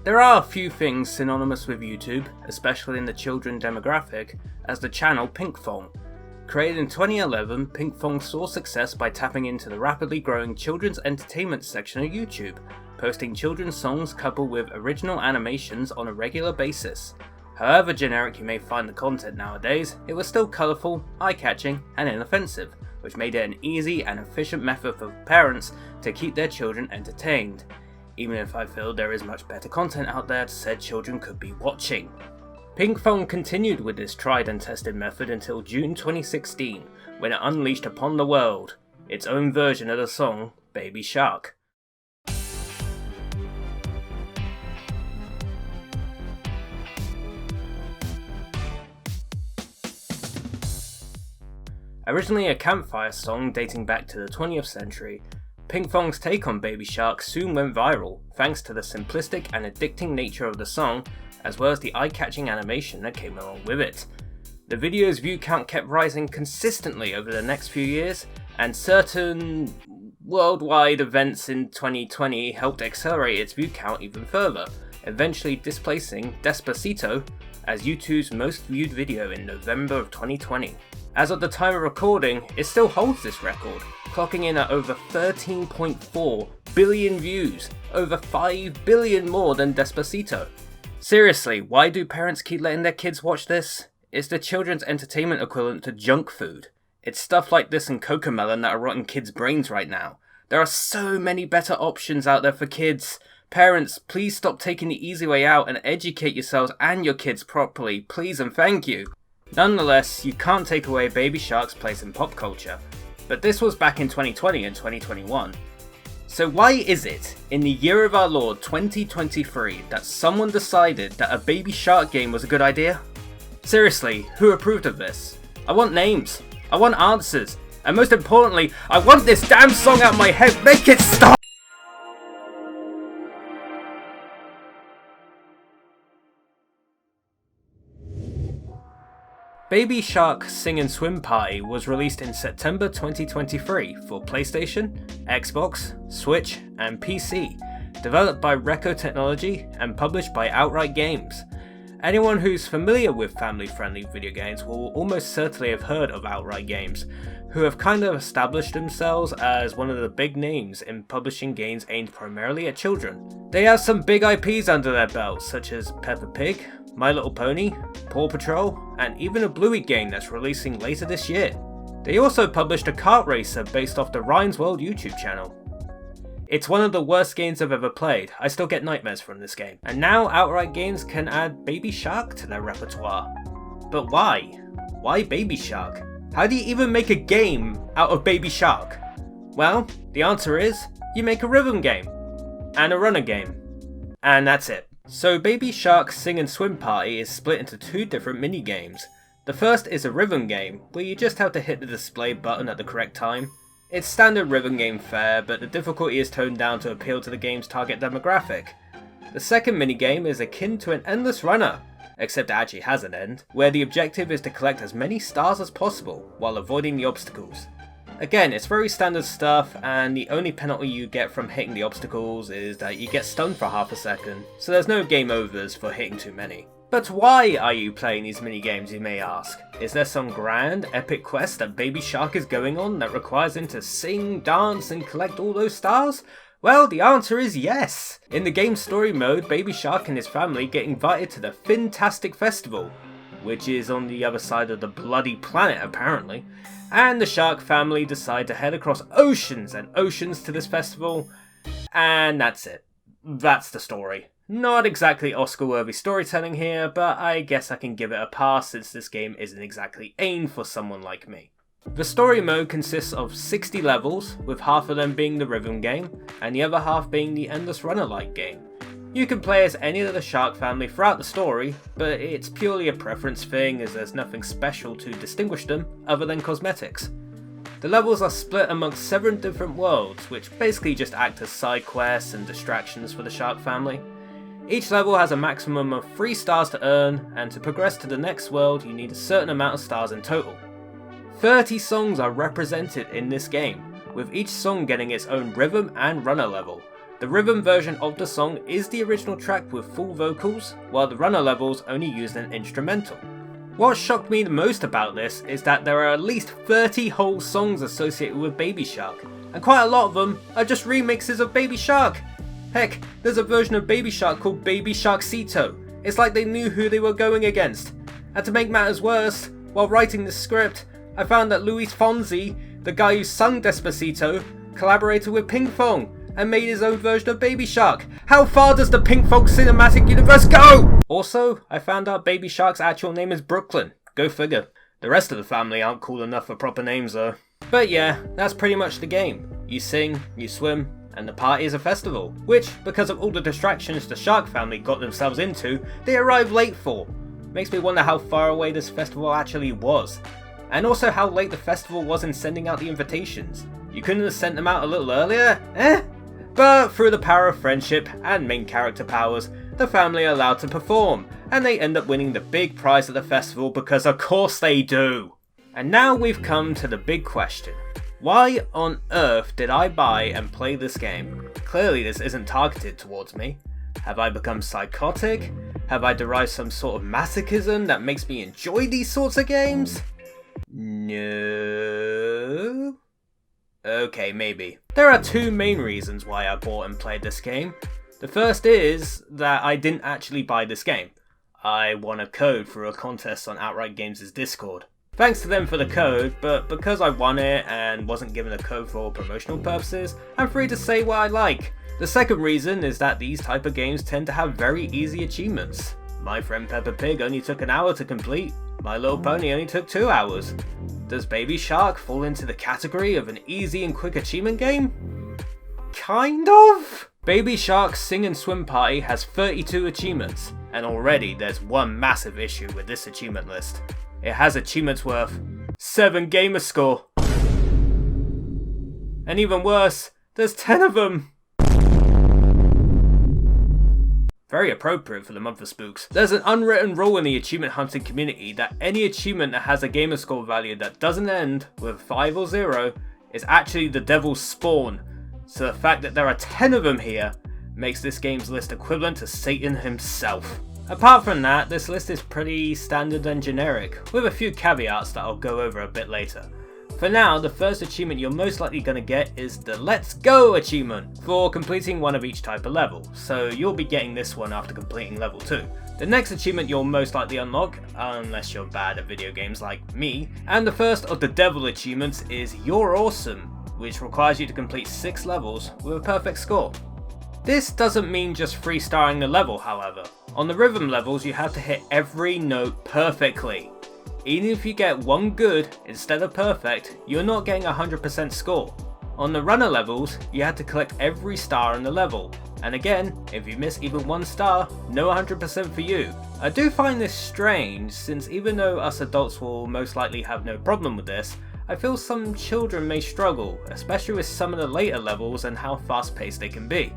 There are a few things synonymous with YouTube, especially in the children demographic, as the channel Pinkfong. Created in 2011, Pinkfong saw success by tapping into the rapidly growing children's entertainment section of YouTube, posting children's songs coupled with original animations on a regular basis. However generic you may find the content nowadays, it was still colourful, eye-catching, and inoffensive, which made it an easy and efficient method for parents to keep their children entertained, even if I feel there is much better content out there said children could be watching. Pinkfong continued with this tried and tested method until June 2016, when it unleashed upon the world its own version of the song Baby Shark. Originally a campfire song dating back to the 20th century, Pinkfong's take on Baby Shark soon went viral, thanks to the simplistic and addicting nature of the song, as well as the eye-catching animation that came along with it. The video's view count kept rising consistently over the next few years, and certain worldwide events in 2020 helped accelerate its view count even further, eventually displacing Despacito as YouTube's most viewed video in November of 2020. As of the time of recording, it still holds this record, clocking in at over 13.4 billion views, over 5 billion more than Despacito. Seriously, why do parents keep letting their kids watch this? It's the children's entertainment equivalent to junk food. It's stuff like this and Cocomelon that are rotting kids' brains right now. There are so many better options out there for kids. Parents, please stop taking the easy way out and educate yourselves and your kids properly, please and thank you. Nonetheless, you can't take away Baby Shark's place in pop culture, but this was back in 2020 and 2021. So why is it, in the year of our Lord 2023, that someone decided that a Baby Shark game was a good idea? Seriously, who approved of this? I want names, I want answers, and most importantly, I want this damn song out of my head, make it stop! Baby Shark Sing and Swim Party was released in September 2023 for PlayStation, Xbox, Switch, and PC, developed by Recco Technology and published by Outright Games. Anyone who's familiar with family-friendly video games will almost certainly have heard of Outright Games, who have kind of established themselves as one of the big names in publishing games aimed primarily at children. They have some big IPs under their belts, such as Peppa Pig, My Little Pony, Paw Patrol, and even a Bluey game that's releasing later this year. They also published a kart racer based off the Ryan's World YouTube channel. It's one of the worst games I've ever played, I still get nightmares from this game. And now Outright Games can add Baby Shark to their repertoire. But why? Why Baby Shark? How do you even make a game out of Baby Shark? Well, the answer is, you make a rhythm game. And a runner game. And that's it. So Baby Shark Sing and Swim Party is split into two different mini-games. The first is a rhythm game, where you just have to hit the display button at the correct time. It's standard rhythm game fare, but the difficulty is toned down to appeal to the game's target demographic. The second minigame is akin to an endless runner, except it actually has an end, where the objective is to collect as many stars as possible, while avoiding the obstacles. Again, it's very standard stuff, and the only penalty you get from hitting the obstacles is that you get stunned for half a second, so there's no game overs for hitting too many. But why are you playing these minigames, you may ask? Is there some grand, epic quest that Baby Shark is going on that requires him to sing, dance, and collect all those stars? Well, the answer is yes! In the game's story mode, Baby Shark and his family get invited to the Fantastic Festival, which is on the other side of the bloody planet apparently, and the Shark family decide to head across oceans and oceans to this festival, and that's it. That's the story. Not exactly Oscar-worthy storytelling here, but I guess I can give it a pass since this game isn't exactly aimed for someone like me. The story mode consists of 60 levels, with half of them being the rhythm game, and the other half being the endless runner-like game. You can play as any of the Shark family throughout the story, but it's purely a preference thing as there's nothing special to distinguish them other than cosmetics. The levels are split amongst 7 different worlds, which basically just act as side quests and distractions for the Shark family. Each level has a maximum of 3 stars to earn, and to progress to the next world you need a certain amount of stars in total. 30 songs are represented in this game, with each song getting its own rhythm and runner level, The rhythm version of the song is the original track with full vocals, while the runner levels only used an instrumental. What shocked me the most about this is that there are at least 30 whole songs associated with Baby Shark, and quite a lot of them are just remixes of Baby Shark. Heck, there's a version of Baby Shark called Baby Sharkcito. It's like they knew who they were going against. And to make matters worse, while writing this script, I found that Luis Fonsi, the guy who sung Despacito, collaborated with Pinkfong and made his own version of Baby Shark. How far does the Pinkfong cinematic universe go? Also, I found out Baby Shark's actual name is Brooklyn. Go figure. The rest of the family aren't cool enough for proper names though. But yeah, that's pretty much the game. You sing, you swim, and the party is a festival, which, because of all the distractions the Shark family got themselves into, they arrived late for. Makes me wonder how far away this festival actually was. And also how late the festival was in sending out the invitations. You couldn't have sent them out a little earlier? But through the power of friendship and main character powers, the family are allowed to perform, and they end up winning the big prize at the festival because of course they do. And now we've come to the big question. Why on earth did I buy and play this game? Clearly this isn't targeted towards me. Have I become psychotic? Have I derived some sort of masochism that makes me enjoy these sorts of games? No. Okay, maybe. There are two main reasons why I bought and played this game. The first is that I didn't actually buy this game. I won a code through a contest on Outright Games' Discord. Thanks to them for the code, but because I won it and wasn't given a code for promotional purposes, I'm free to say what I like. The second reason is that these type of games tend to have very easy achievements. My Friend Peppa Pig only took an hour to complete. My Little Pony only took 2 hours. Does Baby Shark fall into the category of an easy and quick achievement game? Kind of? Baby Shark's Sing and Swim Party has 32 achievements, and already there's one massive issue with this achievement list. It has achievements worth 7 Gamerscore. And even worse, there's 10 of them! Very appropriate for the month of spooks. There's an unwritten rule in the achievement hunting community that any achievement that has a Gamerscore value that doesn't end with 5 or 0 is actually the devil's spawn. So the fact that there are 10 of them here makes this game's list equivalent to Satan himself. Apart from that, this list is pretty standard and generic, with a few caveats that I'll go over a bit later. For now, the first achievement you're most likely going to get is the Let's Go achievement for completing one of each type of level, so you'll be getting this one after completing level 2. The next achievement you'll most likely unlock, unless you're bad at video games like me, and the first of the devil achievements is You're Awesome, which requires you to complete 6 levels with a perfect score. This doesn't mean just freestyling the level, however. On the rhythm levels you have to hit every note perfectly. Even if you get one good instead of perfect, you're not getting a 100% score. On the runner levels, you have to collect every star in the level, and again, if you miss even one star, no 100% for you. I do find this strange, since even though us adults will most likely have no problem with this, I feel some children may struggle, especially with some of the later levels and how fast paced they can be.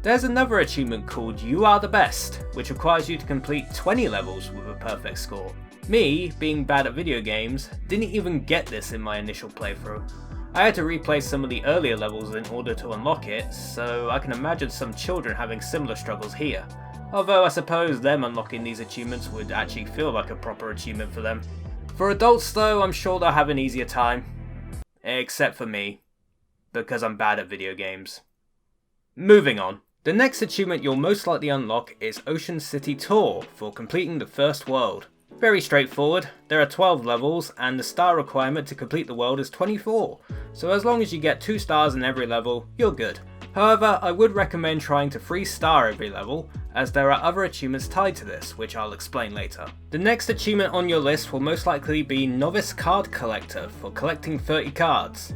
There's another achievement called You Are the Best, which requires you to complete 20 levels with a perfect score. Me, being bad at video games, didn't even get this in my initial playthrough. I had to replay some of the earlier levels in order to unlock it, so I can imagine some children having similar struggles here. Although I suppose them unlocking these achievements would actually feel like a proper achievement for them. For adults though, I'm sure they'll have an easier time. Except for me, because I'm bad at video games. Moving on. The next achievement you'll most likely unlock is Ocean City Tour for completing the first world. Very straightforward, there are 12 levels and the star requirement to complete the world is 24, so as long as you get 2 stars in every level, you're good. However, I would recommend trying to 3-star every level, as there are other achievements tied to this, which I'll explain later. The next achievement on your list will most likely be Novice Card Collector for collecting 30 cards.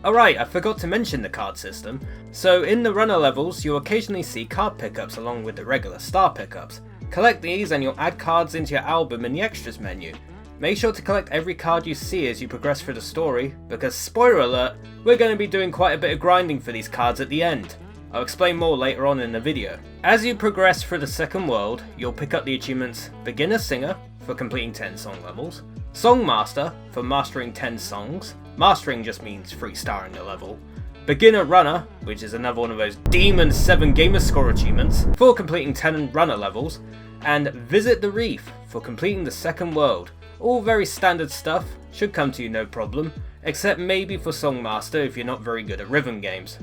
Alright, I forgot to mention the card system. So in the runner levels, you'll occasionally see card pickups along with the regular star pickups. Collect these and you'll add cards into your album in the extras menu. Make sure to collect every card you see as you progress through the story, because spoiler alert, we're going to be doing quite a bit of grinding for these cards at the end. I'll explain more later on in the video. As you progress through the second world, you'll pick up the achievements Beginner Singer for completing 10 song levels, Song Master for mastering 10 songs, mastering just means 3-starring the level, Beginner Runner, which is another one of those Demon 7 Gamerscore achievements for completing 10 runner levels, and Visit the Reef for completing the second world. All very standard stuff, should come to you no problem, except maybe for Songmaster if you're not very good at rhythm games.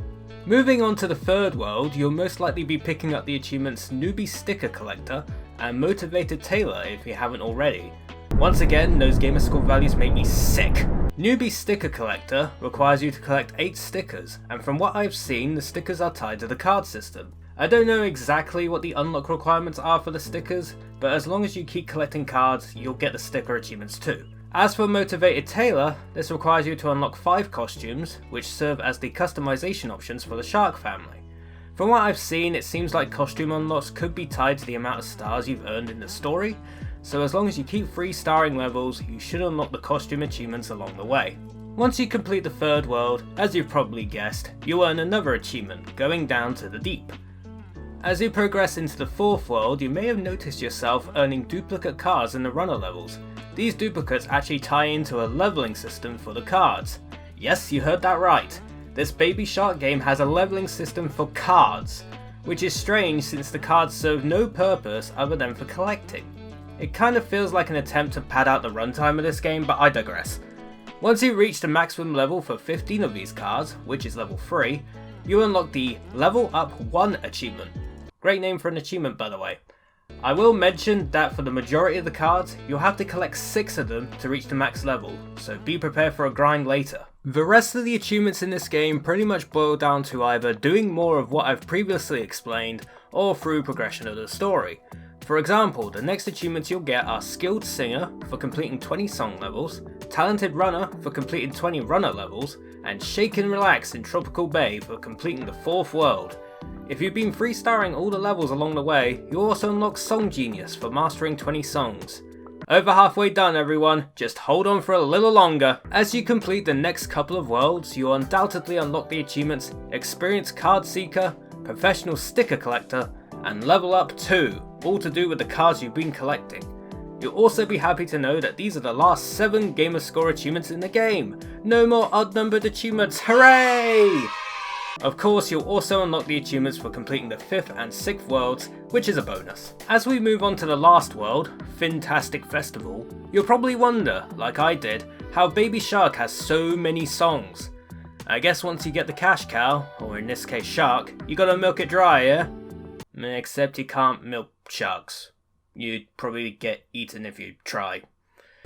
Moving on to the third world, you'll most likely be picking up the achievements Newbie Sticker Collector and Motivated Tailor if you haven't already. Once again, those Gamerscore values make me sick. Newbie Sticker Collector requires you to collect 8 stickers, and from what I've seen, the stickers are tied to the card system. I don't know exactly what the unlock requirements are for the stickers, but as long as you keep collecting cards, you'll get the sticker achievements too. As for Motivated Tailor, this requires you to unlock 5 costumes, which serve as the customization options for the shark family. From what I've seen, it seems like costume unlocks could be tied to the amount of stars you've earned in the story, so as long as you keep 3-starring levels, you should unlock the costume achievements along the way. Once you complete the third world, as you've probably guessed, you'll earn another achievement, Going Down to the Deep. As you progress into the fourth world, you may have noticed yourself earning duplicate cards in the runner levels. These duplicates actually tie into a leveling system for the cards. Yes, you heard that right. This Baby Shark game has a leveling system for cards, which is strange since the cards serve no purpose other than for collecting. It kind of feels like an attempt to pad out the runtime of this game, but I digress. Once you reach the maximum level for 15 of these cards, which is level 3, you unlock the Level Up 1 achievement. Great name for an achievement, by the way. I will mention that for the majority of the cards, you'll have to collect 6 of them to reach the max level, so be prepared for a grind later. The rest of the achievements in this game pretty much boil down to either doing more of what I've previously explained, or through progression of the story. For example, the next achievements you'll get are Skilled Singer for completing 20 song levels, Talented Runner for completing 20 runner levels, and Shake and Relax in Tropical Bay for completing the 4th world. If you've been 3-starring all the levels along the way, you'll also unlock Song Genius for mastering 20 songs. Over halfway done everyone, just hold on for a little longer. As you complete the next couple of worlds, you'll undoubtedly unlock the achievements Experienced Card Seeker, Professional Sticker Collector, and Level Up 2, all to do with the cards you've been collecting. You'll also be happy to know that these are the last 7 Gamerscore achievements in the game. No more odd-numbered achievements, hooray! Of course, you'll also unlock the achievements for completing the 5th and 6th worlds, which is a bonus. As we move on to the last world, Fantastic Festival, you'll probably wonder, like I did, how Baby Shark has so many songs. I guess once you get the cash cow, or in this case shark, you gotta milk it dry, yeah? Except you can't milk sharks. You'd probably get eaten if you try.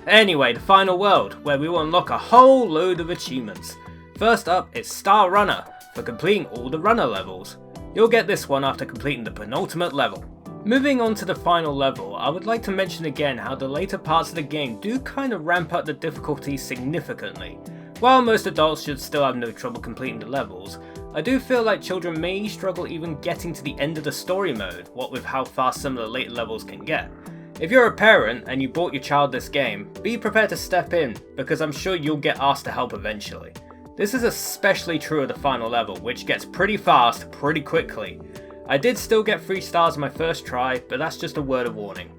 Anyway, the final world, where we will unlock a whole load of achievements. First up is Star Runner, for completing all the runner levels. You'll get this one after completing the penultimate level. Moving on to the final level, I would like to mention again how the later parts of the game do kind of ramp up the difficulty significantly. While most adults should still have no trouble completing the levels, I do feel like children may struggle even getting to the end of the story mode, what with how fast some of the later levels can get. If you're a parent and you bought your child this game, be prepared to step in, because I'm sure you'll get asked to help eventually. This is especially true of the final level, which gets pretty fast, pretty quickly. I did still get 3 stars on my first try, but that's just a word of warning.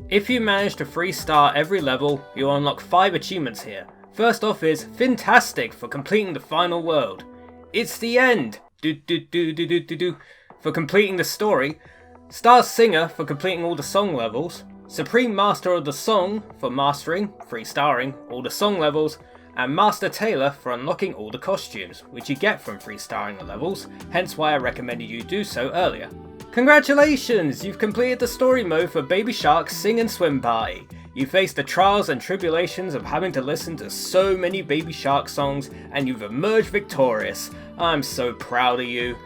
If you manage to 3-star every level, you'll unlock 5 achievements here. First off is Fantastic for completing the final world. It's the End for completing the story. Star Singer for completing all the song levels. Supreme Master of the Song for mastering, 3-starring, all the song levels. And Master Tailor for unlocking all the costumes, which you get from 3-starring the levels, hence why I recommended you do so earlier. Congratulations! You've completed the story mode for Baby Shark's Sing and Swim Party. You faced the trials and tribulations of having to listen to so many Baby Shark songs, and you've emerged victorious. I'm so proud of you.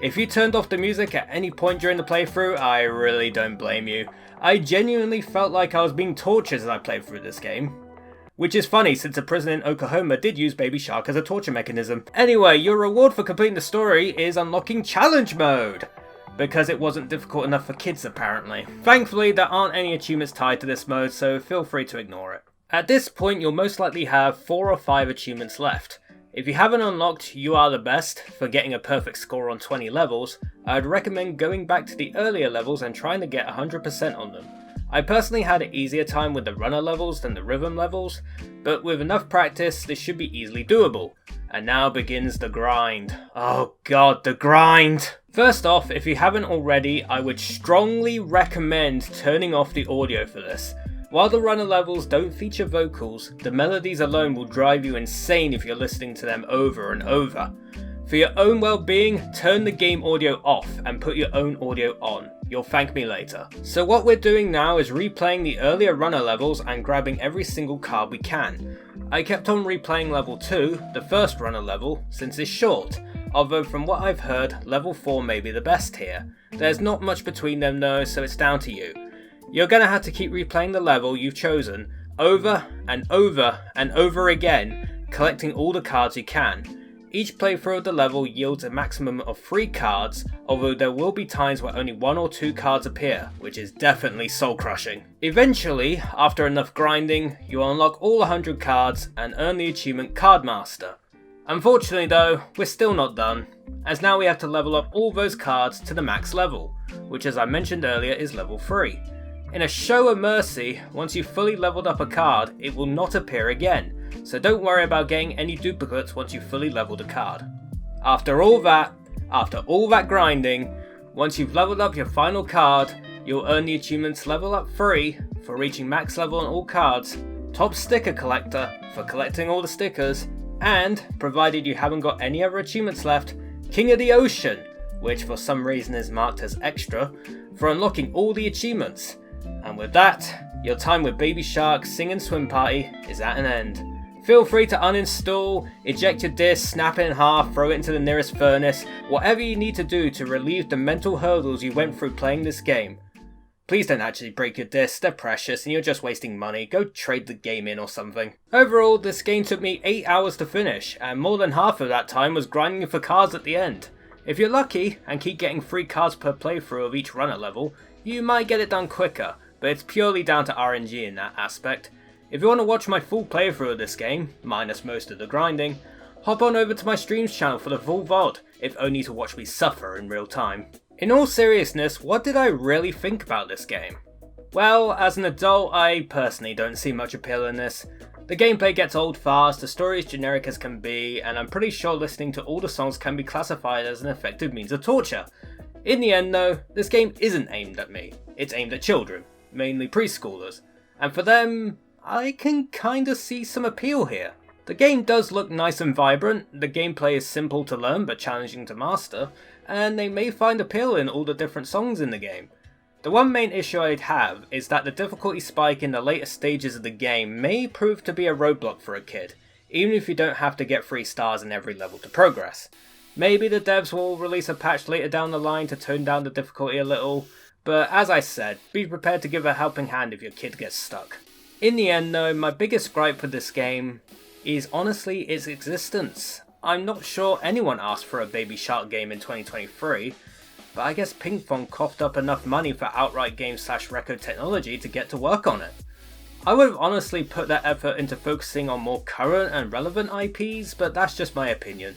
If you turned off the music at any point during the playthrough, I really don't blame you. I genuinely felt like I was being tortured as I played through this game. Which is funny since a prison in Oklahoma did use Baby Shark as a torture mechanism. Anyway, your reward for completing the story is unlocking Challenge Mode, because it wasn't difficult enough for kids apparently. Thankfully there aren't any achievements tied to this mode, so feel free to ignore it. At this point you'll most likely have 4 or 5 achievements left. If you haven't unlocked You Are the Best for getting a perfect score on 20 levels, I'd recommend going back to the earlier levels and trying to get 100% on them. I personally had an easier time with the runner levels than the rhythm levels, but with enough practice this should be easily doable. And now begins the grind. Oh god, the grind! First off, if you haven't already, I would strongly recommend turning off the audio for this. While the runner levels don't feature vocals, the melodies alone will drive you insane if you're listening to them over and over. For your own well-being, turn the game audio off and put your own audio on. You'll thank me later. So what we're doing now is replaying the earlier runner levels and grabbing every single card we can. I kept on replaying level 2, the first runner level, since it's short, although from what I've heard, level 4 may be the best here. There's not much between them though, so it's down to you. You're gonna have to keep replaying the level you've chosen over and over and over again, collecting all the cards you can. Each playthrough of the level yields a maximum of 3 cards, although there will be times where only 1 or 2 cards appear, which is definitely soul crushing. Eventually, after enough grinding, you'll unlock all 100 cards and earn the achievement Card Master. Unfortunately though, we're still not done, as now we have to level up all those cards to the max level, which as I mentioned earlier is level 3. In a show of mercy, once you've fully leveled up a card, it will not appear again, so don't worry about getting any duplicates once you've fully leveled a card. After all that grinding, once you've leveled up your final card, you'll earn the achievements Level Up 3 for reaching max level on all cards, Top Sticker Collector for collecting all the stickers, and, provided you haven't got any other achievements left, King of the Ocean, which for some reason is marked as extra, for unlocking all the achievements. And with that, your time with Baby Shark Sing and Swim Party is at an end. Feel free to uninstall, eject your disc, snap it in half, throw it into the nearest furnace, whatever you need to do to relieve the mental hurdles you went through playing this game. Please don't actually break your discs, they're precious and you're just wasting money, go trade the game in or something. Overall, this game took me 8 hours to finish, and more than half of that time was grinding for cards at the end. If you're lucky, and keep getting 3 cards per playthrough of each runner level, you might get it done quicker, but it's purely down to RNG in that aspect. If you want to watch my full playthrough of this game, minus most of the grinding, hop on over to my streams channel for the full VOD, if only to watch me suffer in real time. In all seriousness, what did I really think about this game? Well, as an adult, I personally don't see much appeal in this. The gameplay gets old fast, the story is generic as can be, and I'm pretty sure listening to all the songs can be classified as an effective means of torture. In the end though, this game isn't aimed at me, it's aimed at children, mainly preschoolers, and for them, I can kinda see some appeal here. The game does look nice and vibrant, the gameplay is simple to learn but challenging to master, and they may find appeal in all the different songs in the game. The one main issue I'd have is that the difficulty spike in the later stages of the game may prove to be a roadblock for a kid, even if you don't have to get 3 stars in every level to progress. Maybe the devs will release a patch later down the line to tone down the difficulty a little, but as I said, be prepared to give a helping hand if your kid gets stuck. In the end though, my biggest gripe with this game is honestly its existence. I'm not sure anyone asked for a Baby Shark game in 2023, but I guess Pinkfong coughed up enough money for Outright Games / Record Technology to get to work on it. I would have honestly put that effort into focusing on more current and relevant IPs, but that's just my opinion.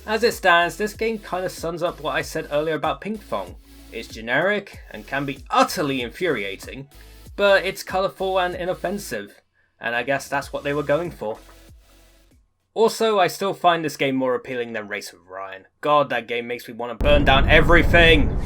As it stands, this game kinda sums up what I said earlier about Pinkfong. It's generic and can be utterly infuriating, but it's colourful and inoffensive, and I guess that's what they were going for. Also, I still find this game more appealing than Race with Ryan. God, that game makes me want to burn down everything!